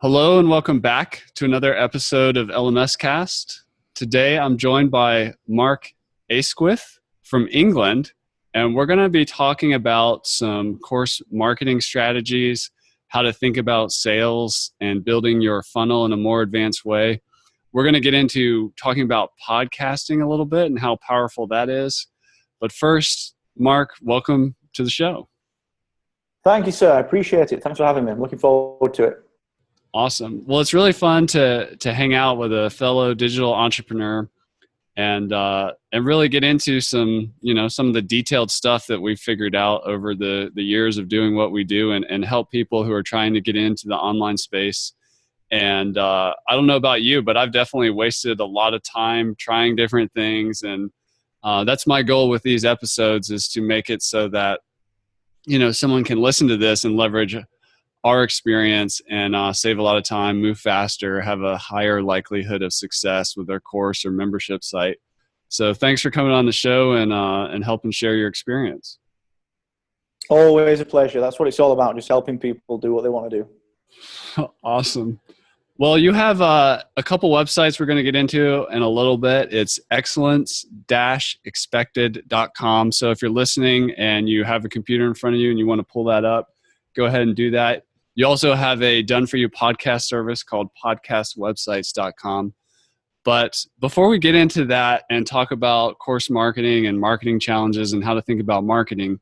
Hello and welcome back to another episode of LMScast. Today I'm joined by Mark Asquith from England, and we're going to be talking about some course marketing strategies, how to think about sales and building your funnel in a more advanced way. We're going to get into talking about podcasting a little bit and how powerful that is. But first, Mark, welcome to the show. Thank you, sir. I appreciate it. Thanks for having me. I'm looking forward to it. Awesome. Well, it's really fun to hang out with a fellow digital entrepreneur and really get into some of the detailed stuff that we've figured out over the years of doing what we do and help people who are trying to get into the online space. And I don't know about you, but I've definitely wasted a lot of time trying different things. And that's my goal with these episodes, is to make it so that, someone can listen to this and leverage our experience and save a lot of time, move faster, have a higher likelihood of success with their course or membership site. So thanks for coming on the show and helping share your experience. Always a pleasure. That's what it's all about, just helping people do what they want to do. Awesome. Well, you have a couple websites we're going to get into in a little bit. It's excellence-expected.com. So if you're listening and you have a computer in front of you and you want to pull that up, go ahead and do that. You also have a done-for-you podcast service called podcastwebsites.com. But before we get into that and talk about course marketing and marketing challenges and how to think about marketing,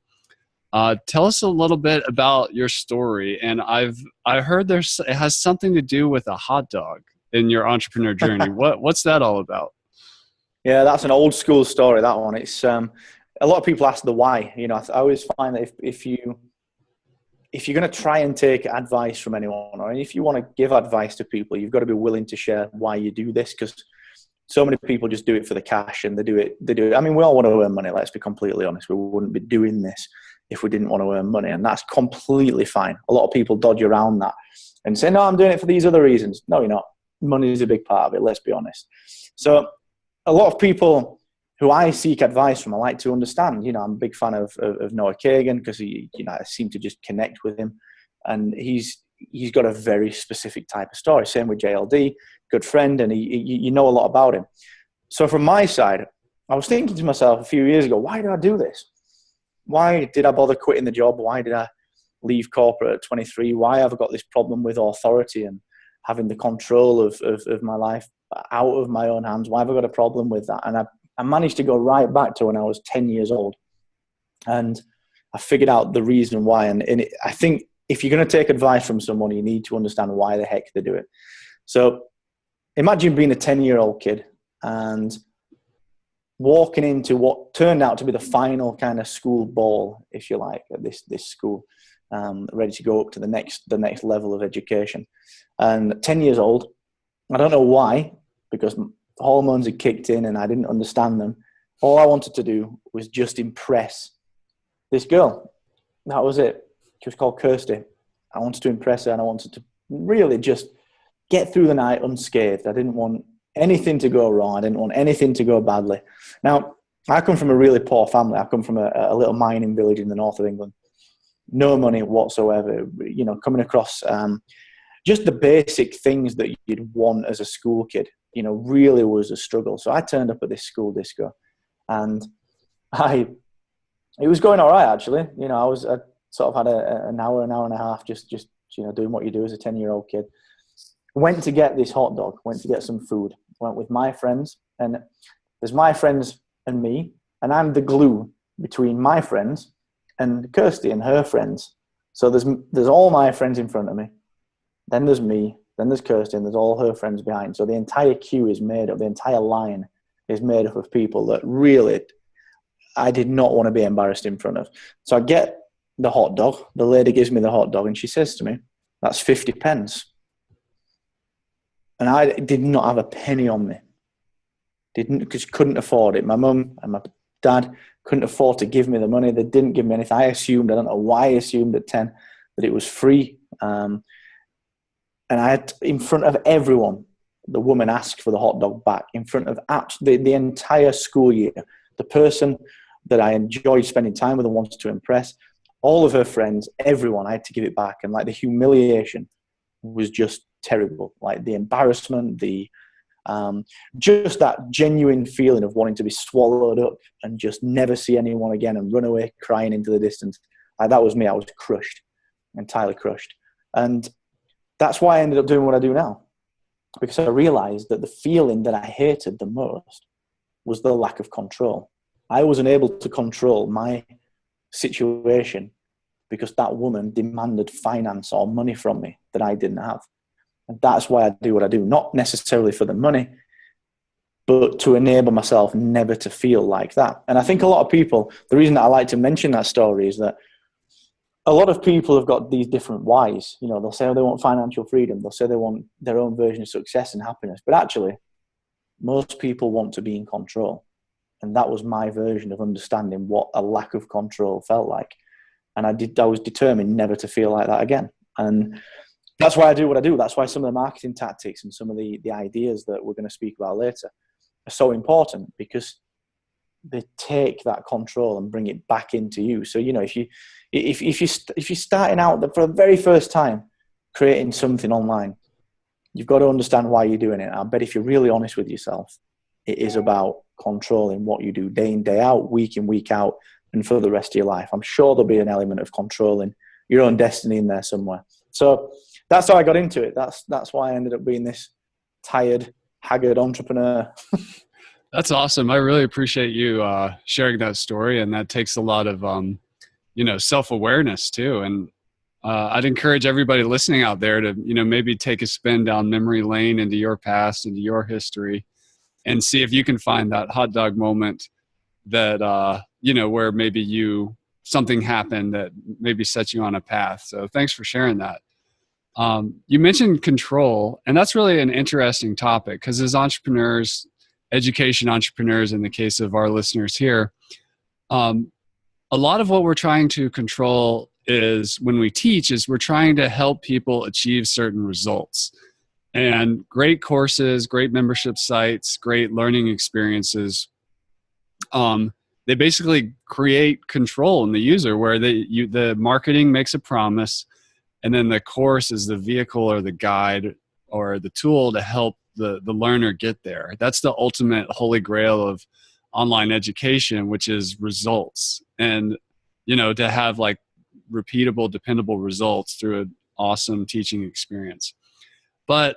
tell us a little bit about your story. And I heard it has something to do with a hot dog in your entrepreneur journey. What's that all about? Yeah, that's an old school story, that one. It's a lot of people ask the why. I always find that if you're going to try and take advice from anyone, or if you want to give advice to people, you've got to be willing to share why you do this, because so many people just do it for the cash and they do it. I mean, we all want to earn money. Let's be completely honest. We wouldn't be doing this if we didn't want to earn money, and that's completely fine. A lot of people dodge around that and say, no, I'm doing it for these other reasons. No, you're not. Money is a big part of it. Let's be honest. So a lot of people who I seek advice from, I like to understand. I'm a big fan of Noah Kagan, because I seem to just connect with him, and he's got a very specific type of story. Same with JLD, good friend, and you know a lot about him. So from my side, I was thinking to myself a few years ago, why did I do this? Why did I bother quitting the job? Why did I leave corporate at 23? Why have I got this problem with authority and having the control of my life out of my own hands? Why have I got a problem with that? And I managed to go right back to when I was 10 years old, and I figured out the reason why. I think if you're going to take advice from someone, you need to understand why the heck they do it. So imagine being a 10-year-old kid and walking into what turned out to be the final kind of school ball, if you like, at this school, ready to go up to the next level of education. And 10 years old, I don't know why, because hormones had kicked in and I didn't understand them. All I wanted to do was just impress this girl. That was it. She was called Kirsty. I wanted to impress her, and I wanted to really just get through the night unscathed. I didn't want anything to go wrong. I didn't want anything to go badly. Now, I come from a really poor family. I come from a little mining village in the north of England. No money whatsoever. Coming across just the basic things that you'd want as a school kid, really was a struggle. So I turned up at this school disco, and it was going all right, actually. I sort of had an hour and a half just doing what you do as a 10-year-old kid. Went to get this hot dog, went to get some food, went with my friends, and there's my friends and me, and I'm the glue between my friends and Kirsty and her friends. So there's all my friends in front of me, then there's me, then there's Kirsty, and there's all her friends behind. So the entire queue is made up, the entire line is made up of people that really I did not want to be embarrassed in front of. So I get the hot dog, the lady gives me the hot dog, and she says to me, that's 50 pence. And I did not have a penny on me. Because couldn't afford it. My mum and my dad couldn't afford to give me the money. They didn't give me anything. I don't know why I assumed at 10 that it was free. And I had, in front of everyone, the woman asked for the hot dog back in front of the entire school year. The person that I enjoyed spending time with and wanted to impress, all of her friends, everyone, I had to give it back. And the humiliation was just terrible. Like the embarrassment, just that genuine feeling of wanting to be swallowed up and just never see anyone again and run away crying into the distance. Like that was me. I was crushed, entirely crushed. And that's why I ended up doing what I do now, because I realized that the feeling that I hated the most was the lack of control. I wasn't able to control my situation because that woman demanded finance or money from me that I didn't have. And that's why I do what I do, not necessarily for the money, but to enable myself never to feel like that. And I think a lot of people, the reason that I like to mention that story is that a lot of people have got these different whys. You know, they'll say, oh, they want financial freedom. They'll say they want their own version of success and happiness. But actually, most people want to be in control. And that was my version of understanding what a lack of control felt like. And I was determined never to feel like that again. And that's why I do what I do. That's why some of the marketing tactics and some of the ideas that we're going to speak about later are so important, because they take that control and bring it back into you. So, you know, if you're starting out for the very first time creating something online, you've got to understand why you're doing it. I bet if you're really honest with yourself, it is about controlling what you do day in, day out, week in, week out, and for the rest of your life. I'm sure there'll be an element of controlling your own destiny in there somewhere. So that's how I got into it. That's why I ended up being this tired, haggard entrepreneur. That's awesome. I really appreciate you sharing that story, and that takes a lot of self-awareness too. And I'd encourage everybody listening out there to maybe take a spin down memory lane into your past, into your history, and see if you can find that hot dog moment that where maybe something happened that maybe set you on a path. So thanks for sharing that. You mentioned control, and that's really an interesting topic, because as entrepreneurs, education entrepreneurs, in the case of our listeners here, a lot of what we're trying to control is when we teach is we're trying to help people achieve certain results. And great courses, great membership sites, great learning experiences, they basically create control in the user, where the marketing makes a promise, and then the course is the vehicle or the guide or the tool to help the learner get there. That's the ultimate holy grail of online education, which is results. And, to have like repeatable, dependable results through an awesome teaching experience. But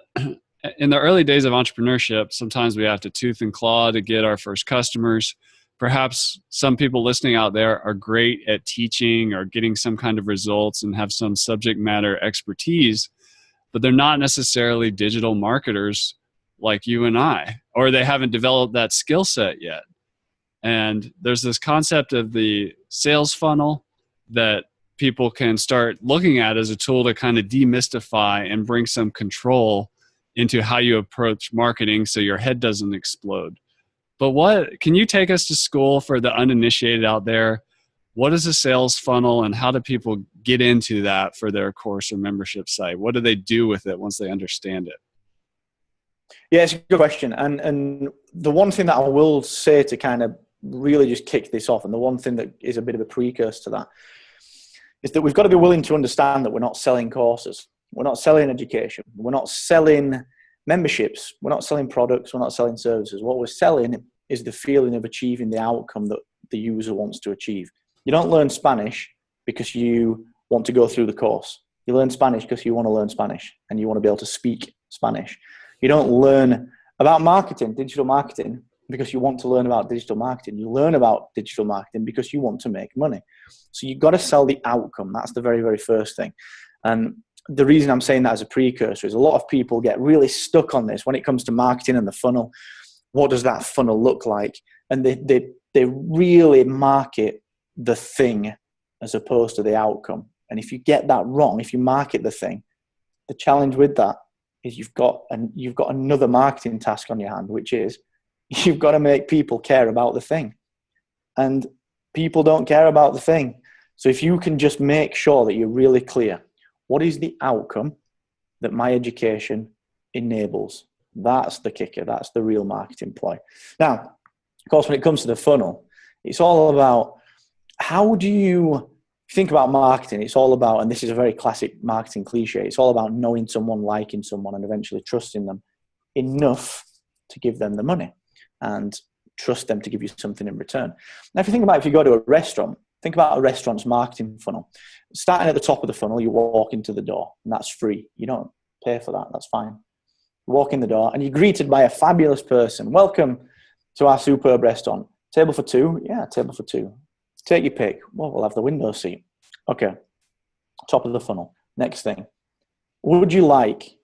in the early days of entrepreneurship, sometimes we have to tooth and claw to get our first customers. Perhaps some people listening out there are great at teaching or getting some kind of results and have some subject matter expertise, but they're not necessarily digital marketers like you and I, or they haven't developed that skill set yet. And there's this concept of the sales funnel that people can start looking at as a tool to kind of demystify and bring some control into how you approach marketing so your head doesn't explode. But can you take us to school for the uninitiated out there? What is a sales funnel, and how do people get into that for their course or membership site? What do they do with it once they understand it? Yeah, it's a good question. And the one thing that I will say to kind of really just kick this off, and the one thing that is a bit of a precursor to that, is that we've got to be willing to understand that we're not selling courses. We're not selling education. We're not selling memberships. We're not selling products. We're not selling services. What we're selling is the feeling of achieving the outcome that the user wants to achieve. You don't learn Spanish because you want to go through the course. You learn Spanish because you want to learn Spanish and you want to be able to speak Spanish. You don't learn about marketing, digital marketing, because you want to learn about digital marketing. You learn about digital marketing because you want to make money. So you've got to sell the outcome. That's the very, very first thing. And the reason I'm saying that as a precursor is a lot of people get really stuck on this when it comes to marketing and the funnel. What does that funnel look like? And they really market the thing as opposed to the outcome. And if you get that wrong, if you market the thing, the challenge with that is you've got another marketing task on your hand, which is you've got to make people care about the thing. And people don't care about the thing. So if you can just make sure that you're really clear, what is the outcome that my education enables? That's the kicker. That's the real marketing ploy. Now, of course, when it comes to the funnel, it's all about how do you if you think about marketing, it's all about, and this is a very classic marketing cliche, it's all about knowing someone, liking someone, and eventually trusting them enough to give them the money and trust them to give you something in return. Now, if you think about, if you go to a restaurant, think about a restaurant's marketing funnel. Starting at the top of the funnel, you walk into the door, and that's free. You don't pay for that. That's fine. You walk in the door, and you're greeted by a fabulous person. Welcome to our superb restaurant. Table for two? Yeah, table for two. Take your pick. Well, we'll have the window seat. Okay. Top of the funnel. Next thing. Would you like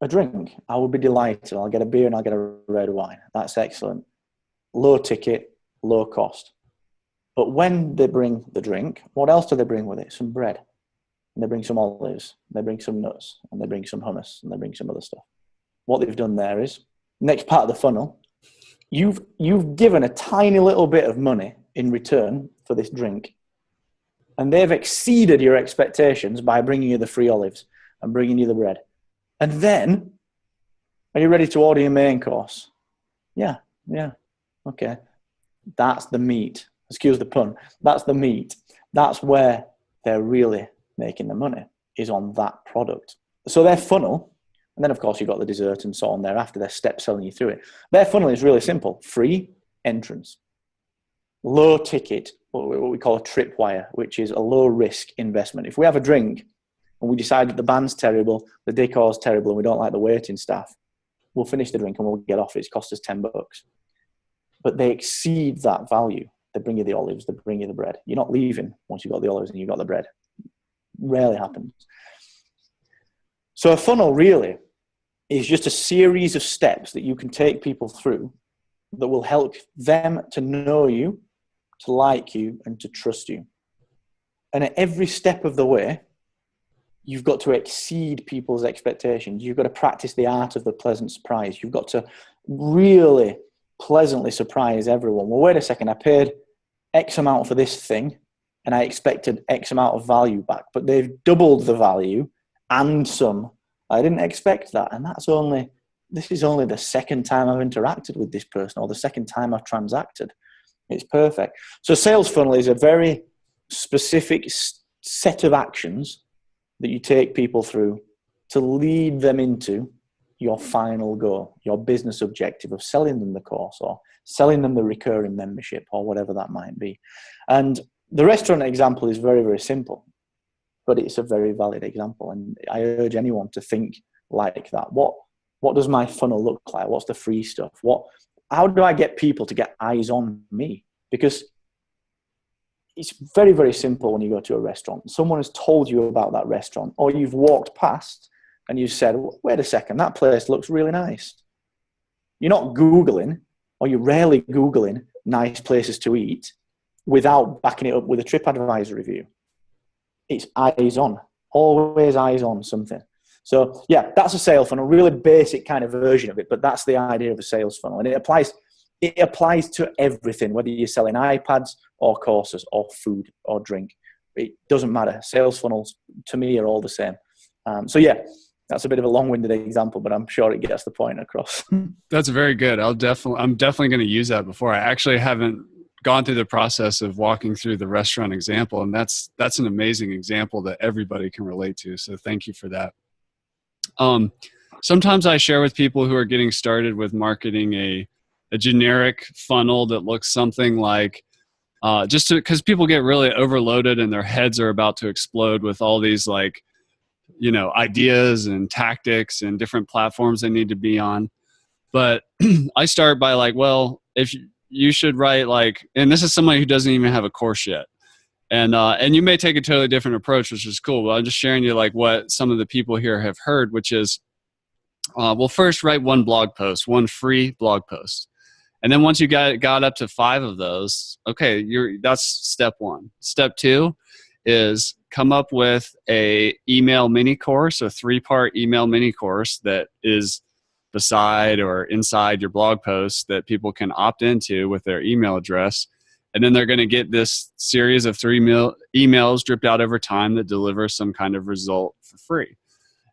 a drink? I would be delighted. I'll get a beer and I'll get a red wine. That's excellent. Low ticket, low cost. But when they bring the drink, what else do they bring with it? Some bread. And they bring some olives. They bring some nuts. And they bring some hummus. And they bring some other stuff. What they've done there is, next part of the funnel, you've given a tiny little bit of money in return for this drink. And they've exceeded your expectations by bringing you the free olives and bringing you the bread. And then, are you ready to order your main course? Yeah. Okay. That's the meat. Excuse the pun. That's the meat. That's where they're really making the money, is on that product. So their funnel, and then of course you've got the dessert and so on thereafter, their step selling you through it. Their funnel is really simple. Free entrance. Low ticket, what we call a tripwire, which is a low risk investment. If we have a drink and we decide that the band's terrible, the decor's terrible, and we don't like the waiting staff, we'll finish the drink and we'll get off. It's cost us $10. But they exceed that value. They bring you the olives, they bring you the bread. You're not leaving once you've got the olives and you've got the bread. Rarely happens. So a funnel really is just a series of steps that you can take people through that will help them to know you, to like you, and to trust you. And at every step of the way, you've got to exceed people's expectations. You've got to practice the art of the pleasant surprise. You've got to really pleasantly surprise everyone. Well, wait a second, I paid X amount for this thing and I expected X amount of value back, but they've doubled the value and some. I didn't expect that. And this is only the second time I've interacted with this person, or the second time I've transacted. It's perfect. So sales funnel is a very specific set of actions that you take people through to lead them into your final goal, your business objective of selling them the course or selling them the recurring membership or whatever that might be. And the restaurant example is very, very simple, but it's a very valid example. And I urge anyone to think like that. What does my funnel look like? What's the free stuff? How do I get people to get eyes on me? Because it's very, very simple when you go to a restaurant. Someone has told you about that restaurant, or you've walked past and you said, wait a second, that place looks really nice. You're not Googling, or you're rarely Googling nice places to eat without backing it up with a TripAdvisor review. It's eyes on, always eyes on something. So yeah, that's a sales funnel, really basic kind of version of it, but that's the idea of a sales funnel. And it applies to everything, whether you're selling iPads or courses or food or drink. It doesn't matter. Sales funnels to me are all the same. So yeah, that's a bit of a long-winded example, but I'm sure it gets the point across. That's very good. I'm definitely going to use that before. I actually haven't gone through the process of walking through the restaurant example, and that's an amazing example that everybody can relate to. So thank you for that. Sometimes I share with people who are getting started with marketing a generic funnel that looks something like, because people get really overloaded and their heads are about to explode with all these ideas and tactics and different platforms they need to be on. But I start by if you should write and this is somebody who doesn't even have a course yet. And you may take a totally different approach, which is cool. But I'm just sharing you what some of the people here have heard, which is, first write one blog post, one free blog post. And then once you got up to 5 of those, okay, that's step 1. Step 2 is come up with a email mini course, a 3-part email mini course that is beside or inside your blog post that people can opt into with their email address. And then they're going to get this series of 3 emails dripped out over time that deliver some kind of result for free.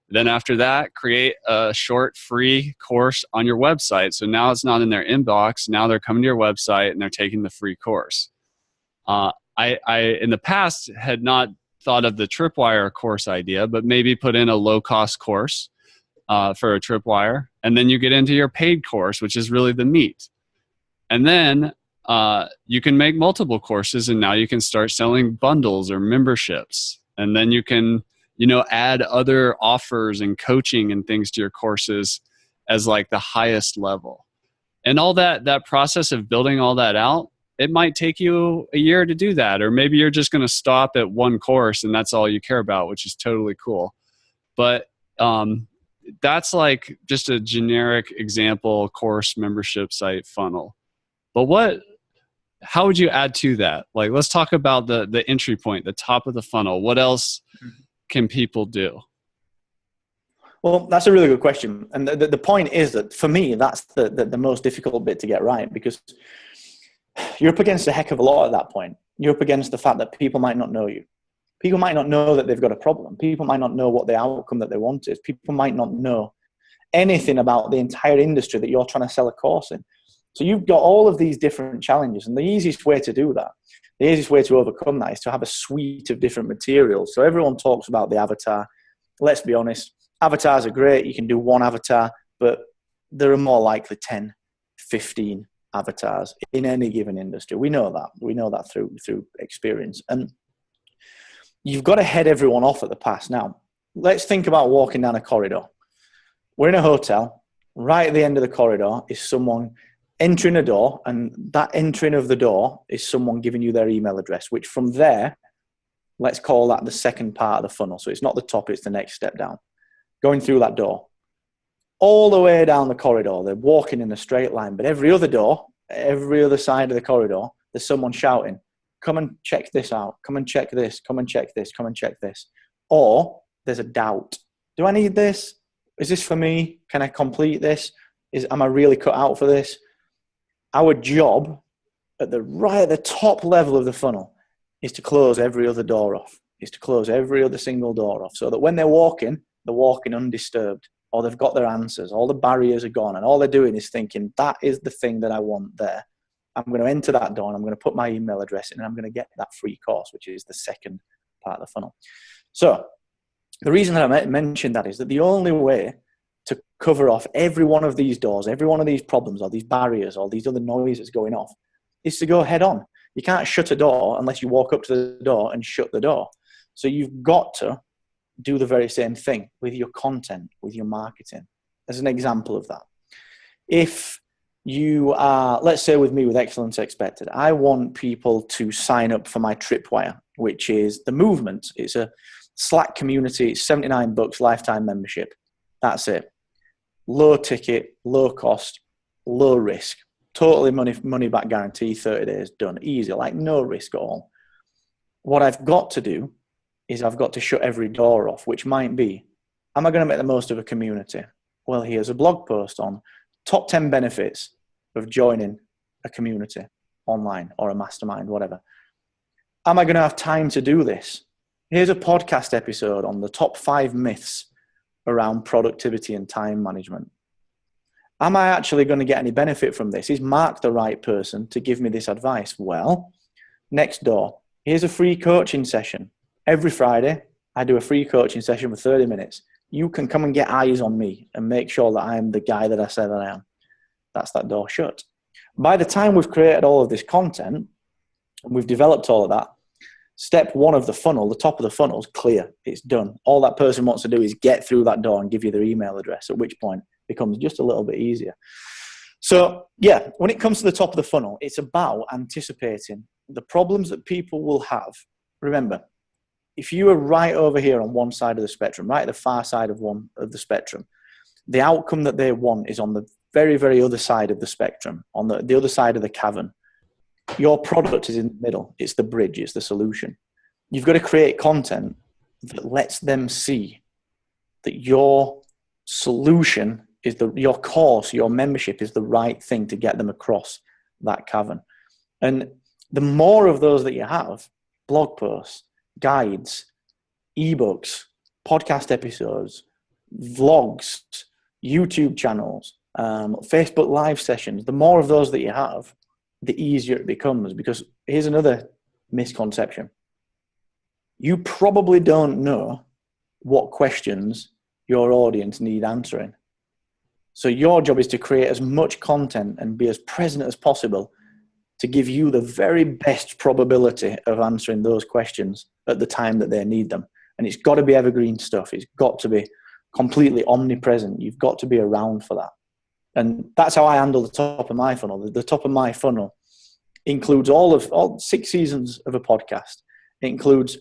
Then after that, create a short free course on your website. So now it's not in their inbox. Now they're coming to your website and they're taking the free course. I in the past had not thought of the Tripwire course idea, but maybe put in a low-cost course for a Tripwire, and then you get into your paid course, which is really the meat. And then you can make multiple courses, and now you can start selling bundles or memberships. And then you can, add other offers and coaching and things to your courses as like the highest level. And all that process of building all that out, it might take you a year to do that. Or maybe you're just going to stop at one course and that's all you care about, which is totally cool. But that's like just a generic example course membership site funnel. But how would you add to that? Like, let's talk about the entry point, the top of the funnel. What else can people do? Well, that's a really good question. And the point is that for me, that's the most difficult bit to get right, because you're up against a heck of a lot at that point. You're up against the fact that people might not know you. People might not know that they've got a problem. People might not know what the outcome that they want is. People might not know anything about the entire industry that you're trying to sell a course in. So you've got all of these different challenges, and the easiest way to do that, the easiest way to overcome that is to have a suite of different materials. So everyone talks about the avatar. Let's be honest, avatars are great. You can do one avatar, but there are more likely 10, 15 avatars in any given industry. We know that. We know that through experience. And you've got to head everyone off at the pass. Now, let's think about walking down a corridor. We're in a hotel. Right at the end of the corridor is someone entering a door, and that entering of the door is someone giving you their email address, which from there, let's call that the second part of the funnel. So it's not the top, it's the next step down. Going through that door. All the way down the corridor, they're walking in a straight line, but every other door, every other side of the corridor, there's someone shouting, come and check this out, come and check this, come and check this, come and check this. Or there's a doubt. Do I need this? Is this for me? Can I complete this? Am I really cut out for this? Our job at the top level of the funnel is to close every other door off, is to close every other single door off, so that when they're walking undisturbed, or they've got their answers, all the barriers are gone, and all they're doing is thinking, that is the thing that I want there. I'm going to enter that door, and I'm going to put my email address in, and I'm going to get that free course, which is the second part of the funnel. So the reason that I mentioned that is that the only way to cover off every one of these doors, every one of these problems, or these barriers, or these other noises going off, is to go head on. You can't shut a door unless you walk up to the door and shut the door. So you've got to do the very same thing with your content, with your marketing. As an example of that, if you are, let's say with me with Excellence Expected, I want people to sign up for my Tripwire, which is the movement. It's a Slack community. It's $79 lifetime membership. That's it. Low ticket, low cost, low risk. Totally money back guarantee, 30 days, done. Easy, like no risk at all. What I've got to do is I've got to shut every door off, which might be, am I going to make the most of a community? Well, here's a blog post on top 10 benefits of joining a community online or a mastermind, whatever. Am I going to have time to do this? Here's a podcast episode on the top 5 myths around productivity and time management. Am I actually going to get any benefit from this? Is Mark the right person to give me this advice? Well, next door, here's a free coaching session. Every Friday, I do a free coaching session for 30 minutes. You can come and get eyes on me and make sure that I'm the guy that I say that I am. That's that door shut. By the time we've created all of this content, and we've developed all of that, step 1 of the funnel, the top of the funnel is clear. It's done. All that person wants to do is get through that door and give you their email address, at which point it becomes just a little bit easier. So yeah, when it comes to the top of the funnel, it's about anticipating the problems that people will have. Remember, if you are right over here on one side of the spectrum, right at the far side of the spectrum, the outcome that they want is on the very, very other side of the spectrum, on the other side of the cavern. Your product is in the middle. It's the bridge. It's the solution. You've got to create content that lets them see that your solution is your course, your membership is the right thing to get them across that cavern. And the more of those that you have, blog posts, guides, eBooks, podcast episodes, vlogs, YouTube channels, Facebook live sessions, the more of those that you have, the easier it becomes. Because here's another misconception. You probably don't know what questions your audience need answering. So your job is to create as much content and be as present as possible to give you the very best probability of answering those questions at the time that they need them. And it's got to be evergreen stuff. It's got to be completely omnipresent. You've got to be around for that. And that's how I handle the top of my funnel. The top of my funnel includes all 6 seasons of a podcast. It includes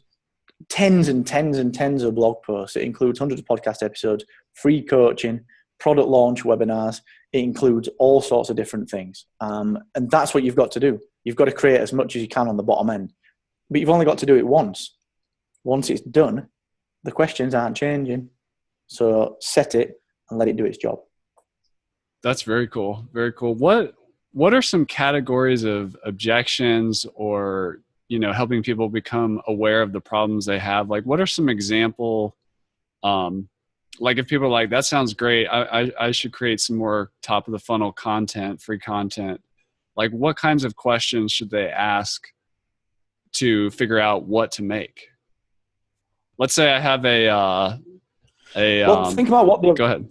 tens and tens and tens of blog posts. It includes hundreds of podcast episodes, free coaching, product launch webinars. It includes all sorts of different things. And that's what you've got to do. You've got to create as much as you can on the bottom end. But you've only got to do it once. Once it's done, the questions aren't changing. So set it and let it do its job. That's very cool. Very cool. What are some categories of objections or, helping people become aware of the problems they have? Like, what are some example, like if people are like, that sounds great, I should create some more top of the funnel content, free content. Like, what kinds of questions should they ask to figure out what to make? Let's say I have think about what go ahead.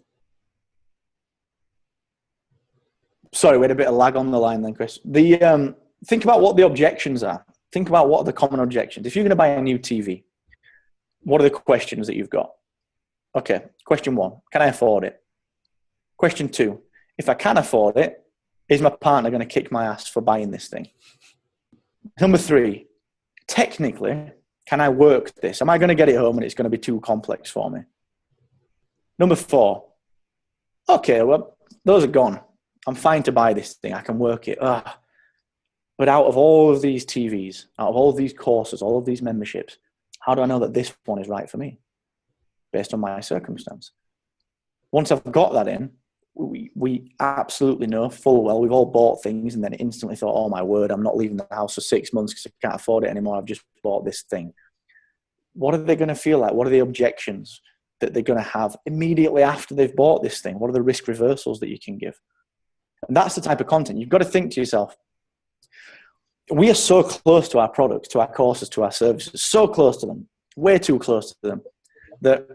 Sorry, we had a bit of lag on the line then, Chris. Think about what the objections are. Think about what are the common objections. If you're going to buy a new TV, what are the questions that you've got? Okay, question 1, can I afford it? Question 2, if I can afford it, is my partner going to kick my ass for buying this thing? Number 3, technically, can I work this? Am I going to get it home and it's going to be too complex for me? Number 4, okay, well, those are gone. I'm fine to buy this thing. I can work it. But out of all of these TVs, out of all of these courses, all of these memberships, how do I know that this one is right for me based on my circumstance? Once I've got that in, we absolutely know full well we've all bought things and then instantly thought, oh my word, I'm not leaving the house for 6 months because I can't afford it anymore. I've just bought this thing. What are they going to feel like? What are the objections that they're going to have immediately after they've bought this thing? What are the risk reversals that you can give? And that's the type of content. You've got to think to yourself, we are so close to our products, to our courses, to our services, so close to them, way too close to them, that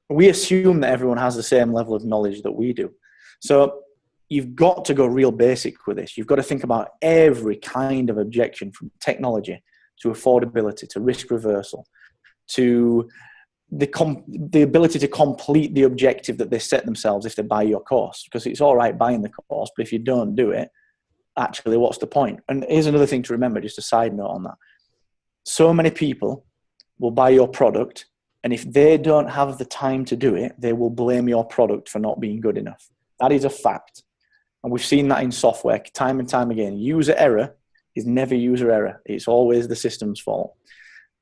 we assume that everyone has the same level of knowledge that we do. So you've got to go real basic with this. You've got to think about every kind of objection, from technology to affordability to risk reversal to the ability to complete the objective that they set themselves if they buy your course. Because it's all right buying the course, but if you don't do it, actually, what's the point? And here's another thing to remember, just a side note on that. So many people will buy your product, and if they don't have the time to do it, they will blame your product for not being good enough. That is a fact. And we've seen that in software time and time again. User error is never user error. It's always the system's fault,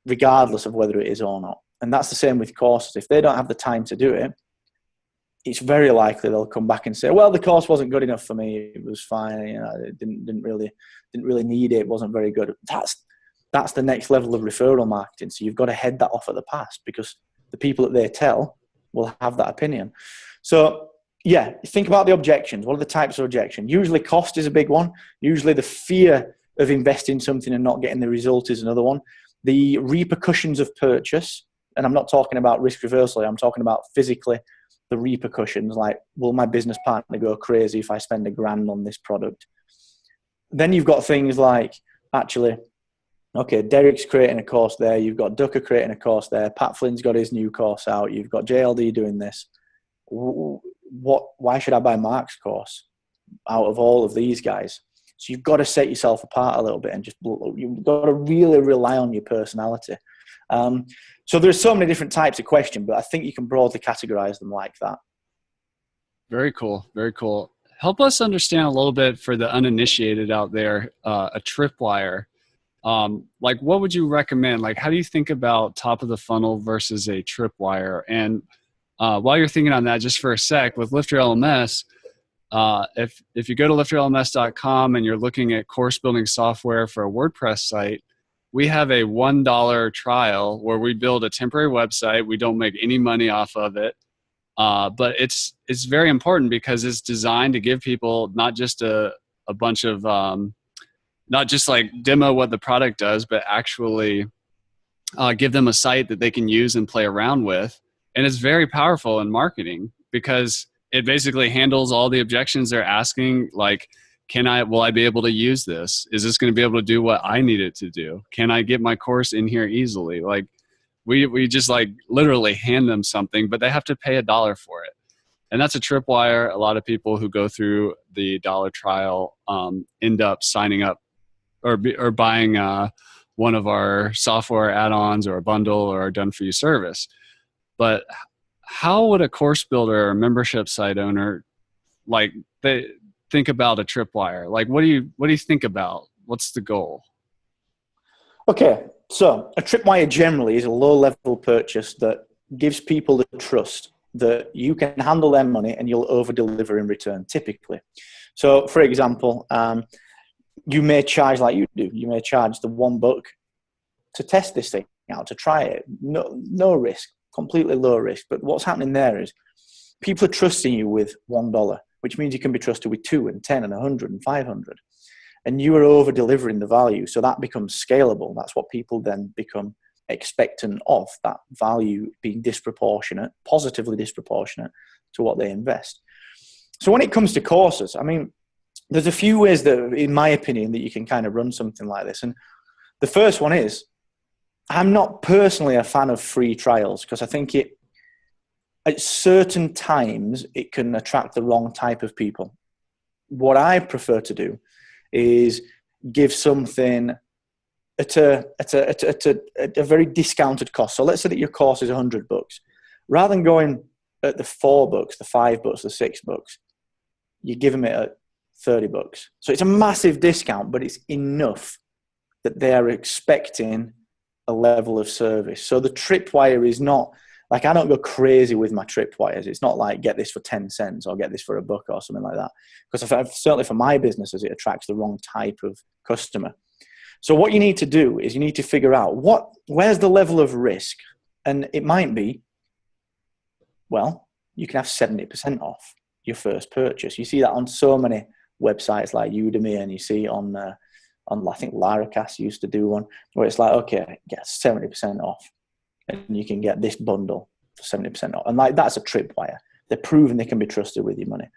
regardless of whether it is or not. And that's the same with courses. If they don't have the time to do it, it's very likely they'll come back and say, well, the course wasn't good enough for me. It was fine. It didn't really need it. It wasn't very good. That's the next level of referral marketing. So you've got to head that off at the pass, because the people that they tell will have that opinion. So yeah, think about the objections. What are the types of objection? Usually cost is a big one. Usually the fear of investing something and not getting the result is another one. The repercussions of purchase, and I'm not talking about risk reversal. I'm talking about physically the repercussions, like, will my business partner go crazy if I spend $1,000 on this product? Then you've got things like, actually, okay, Derek's creating a course there. You've got Ducker creating a course there. Pat Flynn's got his new course out. You've got JLD doing this. Why should I buy Mark's course out of all of these guys? So you've got to set yourself apart a little bit, and you've got to really rely on your personality. So there's so many different types of question, but I think you can broadly categorize them like that. Very cool. Very cool. Help us understand a little bit, for the uninitiated out there, a Tripwire. Like, what would you recommend? Like, how do you think about top of the funnel versus a Tripwire? And while you're thinking on that, just for a sec, with LifterLMS, if you go to LifterLMS.com and you're looking at course building software for a WordPress site, we have a $1 trial where we build a temporary website. We don't make any money off of it. But it's very important because it's designed to give people not just a bunch of not just like demo what the product does, but actually give them a site that they can use and play around with. And it's very powerful in marketing because it basically handles all the objections they're asking. Like, will I be able to use this? Is this going to be able to do what I need it to do? Can I get my course in here easily? Like, we just like literally hand them something, but they have to pay $1 for it. And that's a tripwire. A lot of people who go through the $1 trial end up signing up or buying one of our software add-ons or a bundle or a done-for-you service. But how would a course builder or membership site owner like they think about a tripwire? Like, what do you think about? What's the goal? Okay, so a tripwire generally is a low-level purchase that gives people the trust that you can handle their money and you'll over-deliver in return, typically. So, for example, you may charge like you do. You may charge the $1 to test this thing out, to try it. No risk, completely low risk. But what's happening there is people are trusting you with $1, which means you can be trusted with 2 and 10 and 100 and 500. And you are over-delivering the value. So that becomes scalable. That's what people then become expectant of, that value being disproportionate, positively disproportionate to what they invest. So when it comes to courses, I mean, there's a few ways that, in my opinion, that you can kind of run something like this. And the first one is, I'm not personally a fan of free trials because I think at certain times it can attract the wrong type of people. What I prefer to do is give something at a very discounted cost. So let's say that your course is $100. Rather than going at the $4, the $5, the $6, you give them it at $30. So it's a massive discount, but it's enough that they are expecting a level of service. So the tripwire is not like, I don't go crazy with my tripwires. It's not like get this for 10 cents or get this for $1 or something like that. Because certainly for my businesses, it attracts the wrong type of customer. So what you need to do is you need to figure out where's the level of risk. And it might be, well, you can have 70% off your first purchase. You see that on so many websites like Udemy, and you see on I think Laracast used to do one where it's like, okay, get 70% off and you can get this bundle for 70% off. And like, that's a tripwire. They're proving they can be trusted with your money.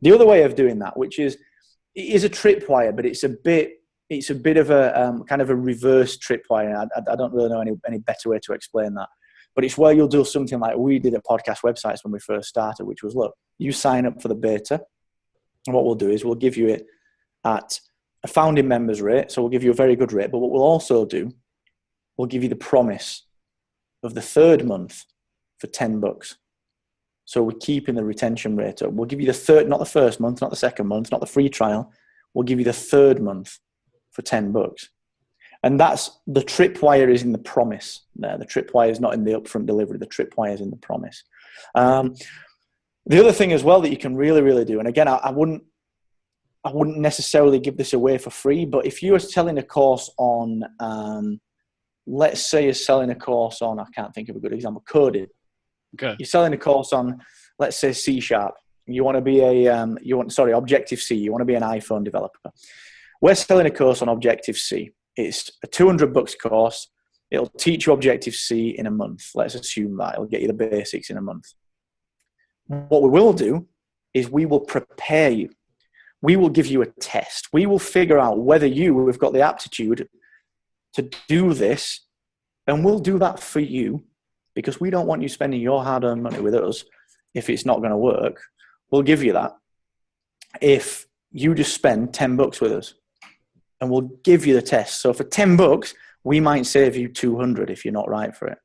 The other way of doing that, which is, it is a tripwire, but it's a bit of a kind of a reverse tripwire. I don't really know any better way to explain that. But it's where you'll do something like we did at Podcast Websites when we first started, which was, look, you sign up for the beta. And what we'll do is we'll give you it at a founding members rate. So we'll give you a very good rate. But what we'll also do, we'll give you the promise of the third month for $10. So we're keeping the retention rate up. We'll give you the third, not the first month, not the second month, not the free trial. We'll give you the third month for $10. And that's, the tripwire is in the promise there. The tripwire is not in the upfront delivery. The tripwire is in the promise. The other thing as well that you can really, really do, and again, I wouldn't necessarily give this away for free, but if you are selling a course on, let's say you're selling a course on, I can't think of a good example, coding. Okay. You're selling a course on, let's say C#. You want to be Objective-C. You want to be an iPhone developer. We're selling a course on Objective-C. It's a $200 course. It'll teach you Objective-C in a month. Let's assume that. It'll get you the basics in a month. What we will do is we will prepare you. We will give you a test. We will figure out whether you have got the aptitude to do this, and we'll do that for you because we don't want you spending your hard-earned money with us if it's not going to work. We'll give you that if you just spend $10 with us, and we'll give you the test. So for $10, we might save you $200 if you're not right for it.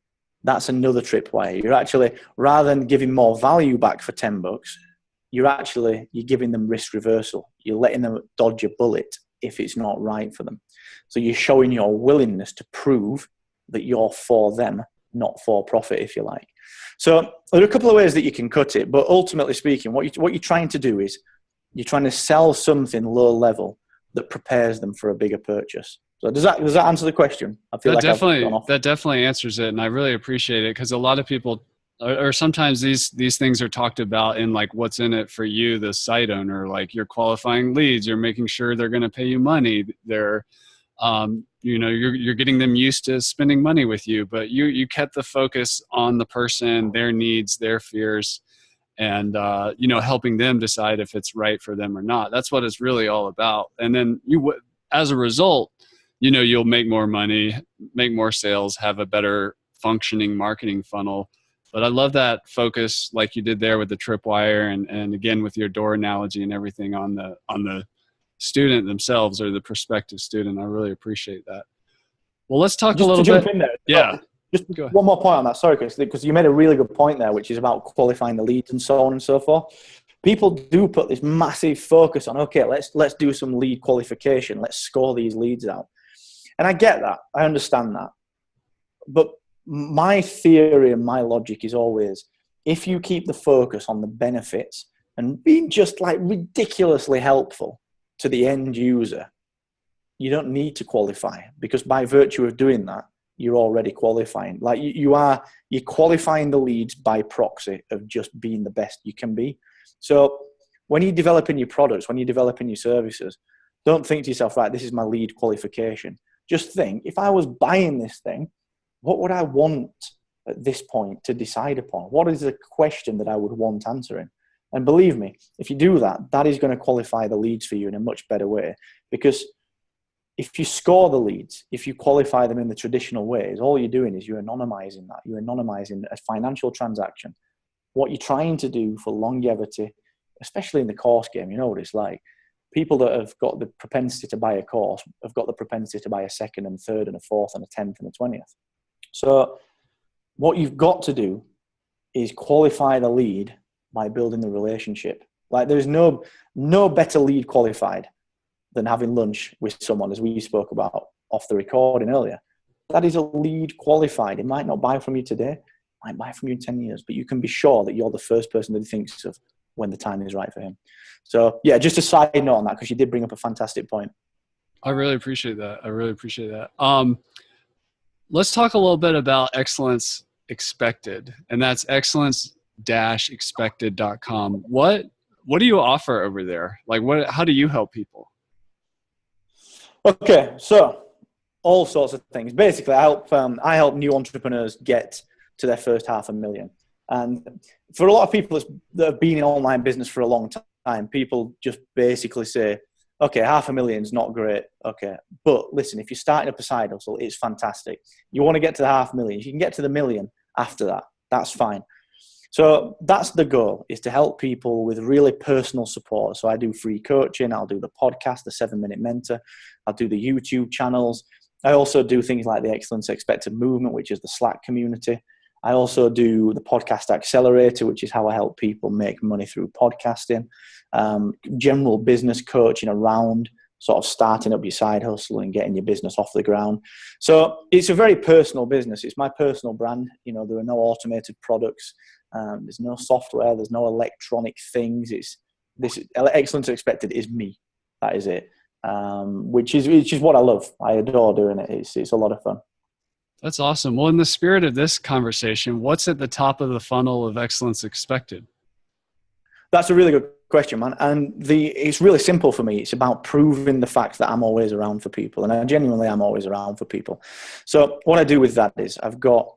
That's another tripwire. You're actually, rather than giving more value back for $10, you're giving them risk reversal. You're letting them dodge a bullet if it's not right for them. So you're showing your willingness to prove that you're for them, not for profit, if you like. So there are a couple of ways that you can cut it, but ultimately speaking, what you're trying to do is you're trying to sell something low level that prepares them for a bigger purchase. So does that answer the question? I feel that definitely answers it, and I really appreciate it because a lot of people or sometimes these things are talked about in like what's in it for you, the site owner. Like you're qualifying leads, you're making sure they're going to pay you money, they're you're getting them used to spending money with you, but you kept the focus on the person, their needs, their fears, and helping them decide if it's right for them or not. That's what it's really all about. And then as a result, you'll make more money, make more sales, have a better functioning marketing funnel. But I love that focus, like you did there with the Tripwire, and again with your door analogy and everything on the student themselves or the prospective student. I really appreciate that. Well, let's talk just a little to jump bit. in there. Yeah. Just one more point on that. Sorry, Chris, because you made a really good point there, which is about qualifying the leads and so on and so forth. People do put this massive focus on, okay, let's do some lead qualification. Let's score these leads out. And I get that. I understand that. But my theory and my logic is always, if you keep the focus on the benefits and being just like ridiculously helpful to the end user, you don't need to qualify, because by virtue of doing that, you're already qualifying. Like you're qualifying the leads by proxy of just being the best you can be. So when you're developing your products, when you're developing your services, don't think to yourself, right, this is my lead qualification. Just think, if I was buying this thing, what would I want at this point to decide upon? What is the question that I would want answering? And believe me, if you do that, that is going to qualify the leads for you in a much better way. Because if you score the leads, if you qualify them in the traditional ways, all you're doing is you're anonymizing that. You're anonymizing a financial transaction. What you're trying to do for longevity, especially in the course game, you know what it's like. People that have got the propensity to buy a course have got the propensity to buy a second and third and a fourth and a 10th and a 20th. So what you've got to do is qualify the lead by building the relationship. Like there's no better lead qualified than having lunch with someone, as we spoke about off the recording earlier. That is a lead qualified. It might not buy from you today, might buy from you in 10 years, but you can be sure that you're the first person that he thinks of when the time is right for him. So yeah, just a side note on that, because you did bring up a fantastic point. I really appreciate that. Let's talk a little bit about Excellence Expected, and that's excellence-expected.com. What do you offer over there? Like how do you help people? Okay, so all sorts of things. Basically, I help new entrepreneurs get to their first $500,000. And for a lot of people that have been in online business for a long time, people just basically say, okay, $500,000 is not great. Okay, but listen, if you're starting up a side hustle, it's fantastic. You want to get to the $500,000. You can get to the $1 million after that. That's fine. So that's the goal, is to help people with really personal support. So I do free coaching. I'll do the podcast, the 7-Minute Mentor. I'll do the YouTube channels. I also do things like the Excellence Expected movement, which is the Slack community. I also do the Podcast Accelerator, which is how I help people make money through podcasting. General business coaching around sort of starting up your side hustle and getting your business off the ground. So it's a very personal business. It's my personal brand. There are no automated products. There's no software. There's no electronic things. This Excellence Expected is me. That is it. Which is what I love. I adore doing it. It's a lot of fun. That's awesome. Well, in the spirit of this conversation, what's at the top of the funnel of Excellence Expected? That's a really good question, man. And it's really simple for me. It's about proving the fact that I'm always around for people. And I genuinely am always around for people. So what I do with that is I've got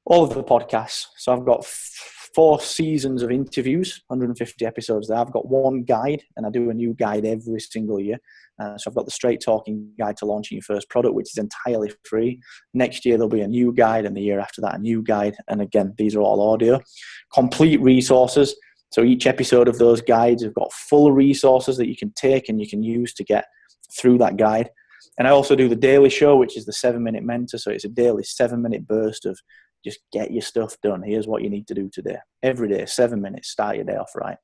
all of the podcasts. So I've got 4 seasons of interviews, 150 episodes there. I've got 1 guide, and I do a new guide every single year. So I've got the Straight Talking Guide to Launching Your First Product, which is entirely free. Next year, there'll be a new guide, and the year after that, a new guide. And again, these are all audio. Complete resources. So each episode of those guides have got full resources that you can take and you can use to get through that guide. And I also do the daily show, which is the 7-Minute Mentor. So it's a daily 7-minute burst of just get your stuff done. Here's what you need to do today. Every day, 7 minutes, start your day off right.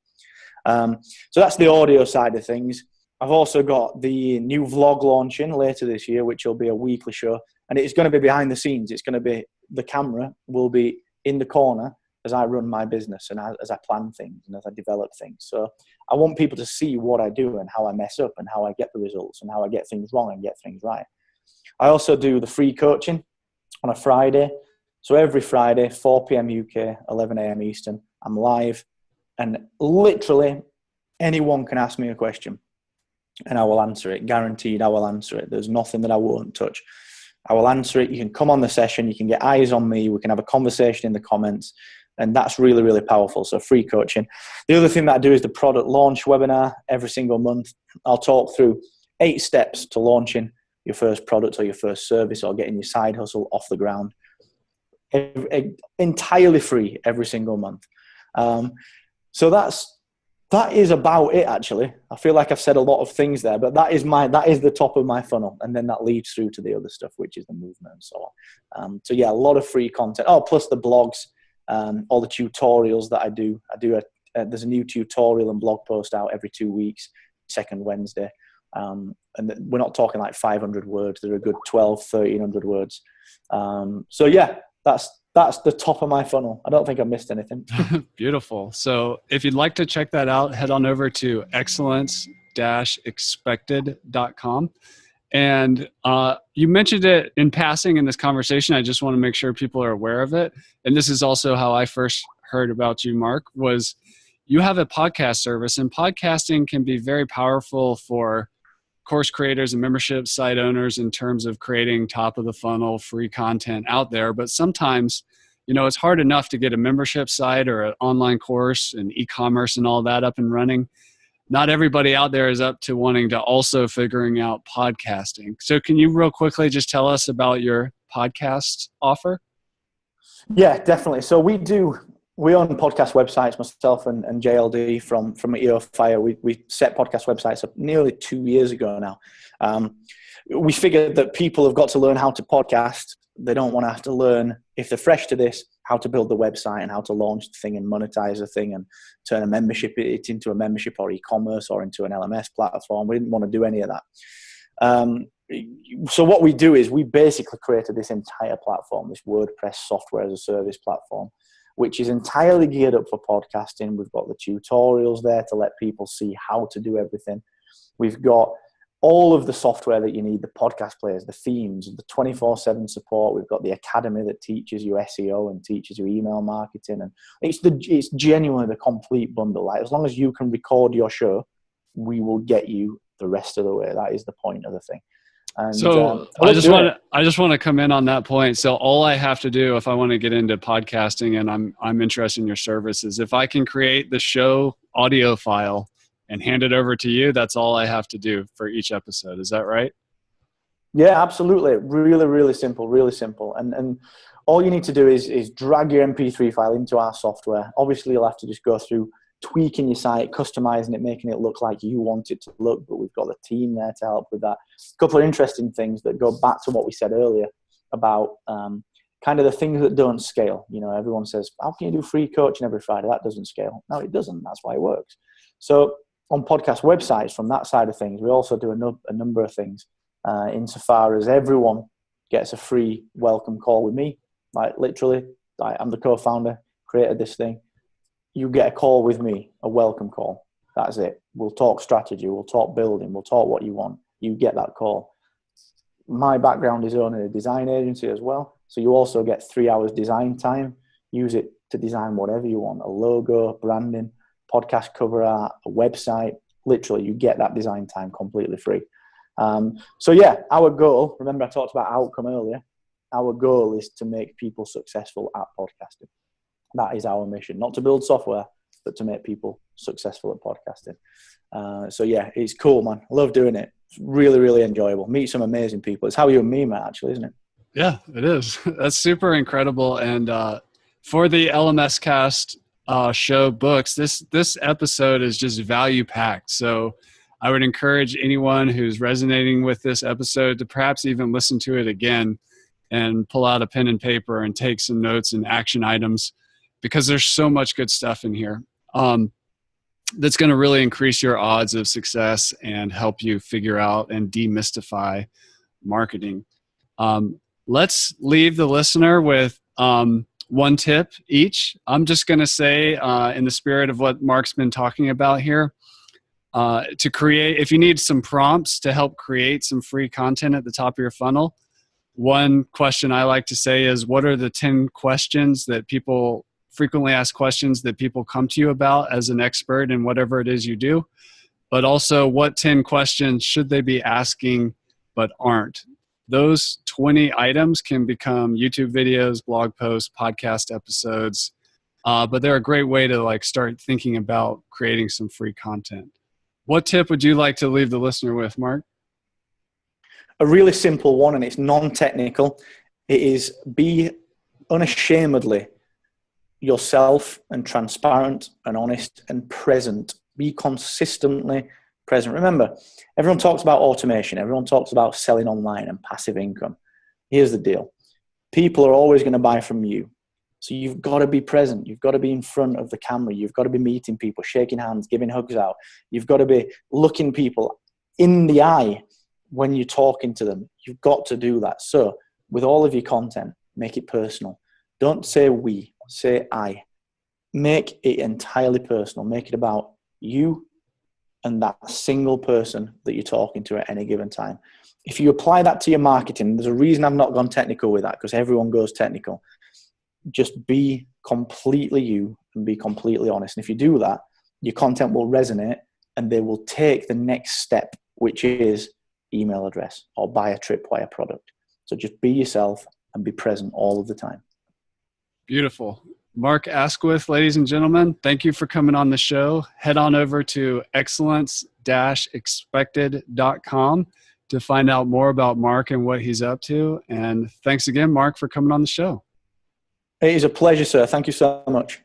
So that's the audio side of things. I've also got the new vlog launching later this year, which will be a weekly show. And it's going to be behind the scenes. It's going to be, the camera will be in the corner as I run my business and as I plan things and as I develop things. So I want people to see what I do and how I mess up and how I get the results and how I get things wrong and get things right. I also do the free coaching on a Friday. So every Friday, 4 p.m. UK, 11 a.m. Eastern, I'm live, and literally anyone can ask me a question and I will answer it. Guaranteed, I will answer it. There's nothing that I won't touch. I will answer it. You can come on the session. You can get eyes on me. We can have a conversation in the comments. And that's really, really powerful. So free coaching. The other thing that I do is the product launch webinar every single month. I'll talk through 8 steps to launching your first product or your first service or getting your side hustle off the ground. Entirely free every single month. So that is about it, actually. I feel like I've said a lot of things there, but that is the top of my funnel. And then that leads through to the other stuff, which is the movement and so on. So yeah, a lot of free content. Oh, plus the blogs, all the tutorials that I do. There's a new tutorial and blog post out every 2 weeks, second Wednesday. And we're not talking like 500 words. They're a good 1,300 words. So yeah, that's the top of my funnel. I don't think I missed anything. Beautiful. So if you'd like to check that out, head on over to excellence-expected.com. And you mentioned it in passing in this conversation. I just want to make sure people are aware of it. And this is also how I first heard about you, Mark, was you have a podcast service, and podcasting can be very powerful for course creators and membership site owners in terms of creating top of the funnel free content out there. But sometimes, it's hard enough to get a membership site or an online course and e-commerce and all that up and running. Not everybody out there is up to wanting to also figuring out podcasting. So can you real quickly just tell us about your podcast offer? Yeah, definitely. So we own podcast websites, myself and JLD from EOFire. We set podcast websites up nearly 2 years ago now. We figured that people have got to learn how to podcast. They don't want to have to learn, if they're fresh to this, how to build the website and how to launch the thing and monetize the thing and turn it into a membership or e-commerce or into an LMS platform. We didn't want to do any of that. So what we do is we basically created this entire platform, this WordPress software as a service platform, which is entirely geared up for podcasting. We've got the tutorials there to let people see how to do everything. We've got all of the software that you need, the podcast players, the themes, the 24/7 support. We've got the academy that teaches you SEO and teaches you email marketing. And it's genuinely the complete bundle. Like, as long as you can record your show, we will get you the rest of the way. That is the point of the thing. And, so I just want to come in on that point. So all I have to do if I want to get into podcasting and I'm interested in your services, if I can create the show audio file and hand it over to you, that's all I have to do for each episode. Is that right? Yeah, absolutely. Really, really simple, really simple. And all you need to do is drag your MP3 file into our software. Obviously, you'll have to just go through tweaking your site, customizing it, making it look like you want it to look, but we've got the team there to help with that. A couple of interesting things that go back to what we said earlier about kind of the things that don't scale. Everyone says, how can you do free coaching every Friday? That doesn't scale. No, it doesn't. That's why it works. So on podcast websites, from that side of things, we also do a number of things insofar as everyone gets a free welcome call with me. Like, literally, I'm the co-founder, created this thing. You get a call with me, a welcome call. That's it. We'll talk strategy. We'll talk building. We'll talk what you want. You get that call. My background is owning a design agency as well. So you also get 3 hours design time. Use it to design whatever you want. A logo, branding, podcast cover art, a website. Literally, you get that design time completely free. So yeah, our goal, remember I talked about outcome earlier. Our goal is to make people successful at podcasting. That is our mission, not to build software, but to make people successful at podcasting. So yeah, it's cool, man. I love doing it. It's really, really enjoyable. Meet some amazing people. It's how you and me met, actually, isn't it? Yeah, it is. That's super incredible. And for the LMScast show books, this episode is just value packed. So I would encourage anyone who's resonating with this episode to perhaps even listen to it again and pull out a pen and paper and take some notes and action items, because there's so much good stuff in here that's going to really increase your odds of success and help you figure out and demystify marketing. Let's leave the listener with one tip each. I'm just going to say, in the spirit of what Mark's been talking about here, to create, if you need some prompts to help create some free content at the top of your funnel, One question I like to say is, what are the 10 questions that people frequently ask questions that people come to you about as an expert in whatever it is you do? But also, what 10 questions should they be asking but aren't? Those 20 items can become YouTube videos, blog posts, podcast episodes, but they're a great way to like start thinking about creating some free content. What tip would you like to leave the listener with, Mark? A really simple one, and it's non-technical. It is be unashamedly yourself and transparent and honest and present. Be consistently present. Remember, everyone talks about automation. Everyone talks about selling online and passive income. Here's the deal. People are always going to buy from you. So you've got to be present. You've got to be in front of the camera. You've got to be meeting people, shaking hands, giving hugs out. You've got to be looking people in the eye when you're talking to them. You've got to do that. So with all of your content, make it personal. Don't say we, say I. Make it entirely personal. Make it about you and that single person that you're talking to at any given time. If you apply that to your marketing, there's a reason I've not gone technical with that, because everyone goes technical. Just be completely you and be completely honest. And if you do that, your content will resonate and they will take the next step, which is email address or buy a Tripwire product. So just be yourself and be present all of the time. Beautiful. Mark Asquith, ladies and gentlemen, thank you for coming on the show. Head on over to excellence-expected.com to find out more about Mark and what he's up to. And thanks again, Mark, for coming on the show. It is a pleasure, sir. Thank you so much.